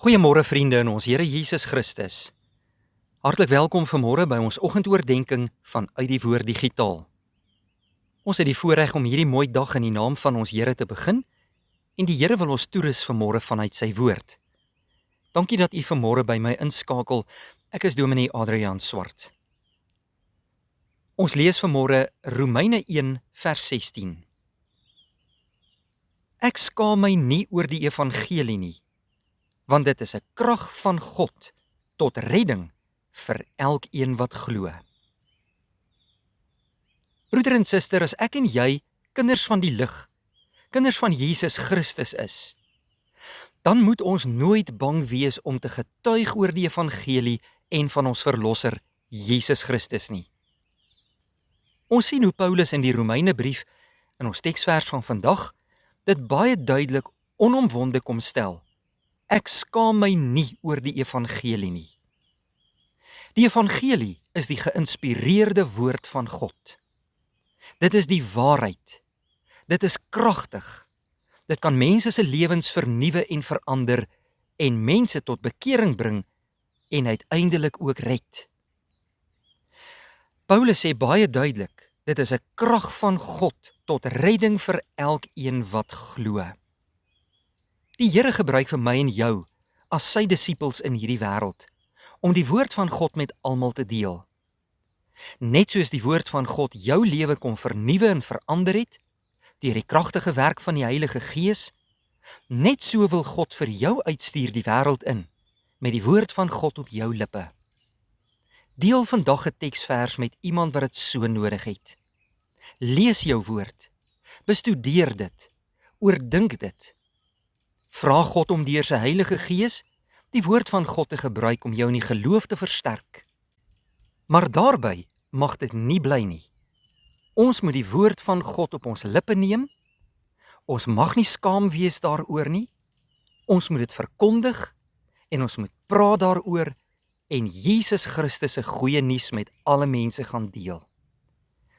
Goeiemôre vriende in ons Here Jesus Christus. Hartlik welkom vanmôre by ons oggendoordenkings van Uit die Woord Digitaal. Ons het die voorreg om hierdie mooi dag in die naam van ons Here te begin en die Here wil ons toerus vanmôre vanuit sy woord. Dankie dat u vanmôre by my inskakel. Ek is Dominee Adriaan Swart. Ons lees vanmôre Romeine 1 vers 16. Ek skaam my nie oor die evangelie nie, want dit is 'n krag van God tot redding vir elkeen wat glo. Broeder en suster, as ek en jy kinders van die lig, kinders van Jesus Christus is, dan moet ons nooit bang wees om te getuig oor die evangelie en van ons verlosser Jesus Christus nie. Ons sien hoe Paulus in die Romeinebrief in ons teksvers van vandag dit baie duidelik onomwonde kom stel. Ek skaam my nie oor die evangelie nie. Die evangelie is die geïnspireerde woord van God. Dit is die waarheid. Dit is kragtig. Dit kan mense se lewens vernuwe en verander en mense tot bekering bring en uiteindelik ook red. Paulus sê baie duidelik, dit is 'n krag van God tot redding vir elkeen wat glo. Die Here gebruik vir my en jou as sy disippels in hierdie wêreld om die woord van God met almal te deel. Net soos die woord van God jou lewe kom vernuwe en verander het deur die kragtige werk van die Heilige Gees, net so wil God vir jou uitstuur die wêreld in met die woord van God op jou lippe. Deel vandag 'n teksvers met iemand wat dit so nodig het. Lees jou woord, bestudeer dit, oordink dit. Vra God om deur sy Heilige Gees die woord van God te gebruik om jou in die geloof te versterk. Maar daarby mag dit nie bly nie. Ons moet die woord van God op ons lippe neem. Ons mag nie skaam wees daaroor nie. Ons moet dit verkondig en ons moet praat daaroor en Jesus Christus se goeie nuus met alle mense gaan deel.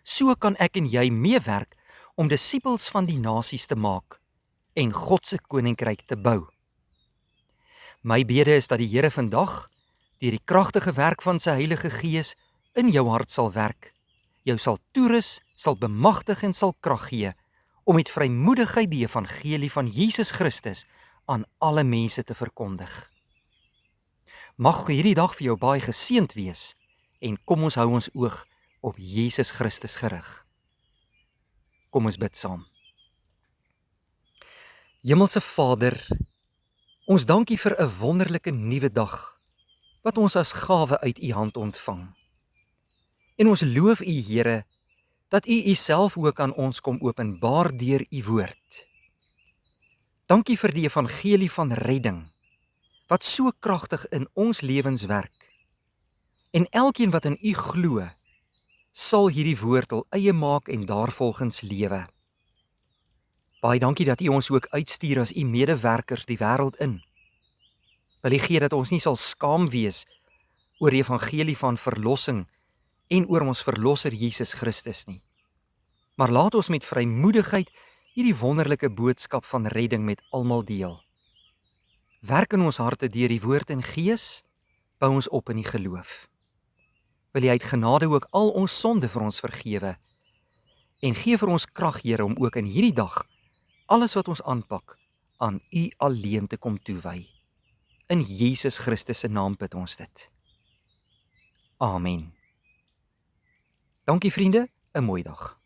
So kan ek en jy meewerk om disippels van die nasies te maak en God se koninkryk te bou. My bede is dat die Here vandag, deur die kragtige werk van sy Heilige Gees, in jou hart sal werk, jou sal toerus, sal bemagtig en sal krag gee, om met vrymoedigheid die evangelie van Jesus Christus aan alle mense te verkondig. Mag hierdie dag vir jou baie geseënd wees, en kom ons hou ons oog op Jesus Christus gerig. Kom ons bid saam. Hemelse Vader, ons dank U vir 'n wonderlike nuwe dag, wat ons as gawe uit U hand ontvang. En ons loof U, Here, dat U Uself ook aan ons kom openbaar deur U woord. Dankie vir die evangelie van redding, wat so kragtig in ons lewens werk. En elkeen wat in U glo, sal hierdie woord al eie maak en daarvolgens lewe. Baie dankie dat U ons ook uitstuur as U medewerkers die wêreld in. Wil U gee dat ons nie sal skaam wees oor die evangelie van verlossing en oor ons verlosser Jesus Christus nie. Maar laat ons met vrymoedigheid hierdie wonderlike boodskap van redding met almal deel. Werk in ons harte deur die woord en gees, bou ons op in die geloof. Wil U uit genade ook al ons sonde vir ons vergewe en gee vir ons krag, Here, om ook in hierdie dag alles wat ons aanpak aan U alleen te kom toewy. In Jesus Christus se naam bid ons dit. Amen. Dankie vriende, 'n mooi dag.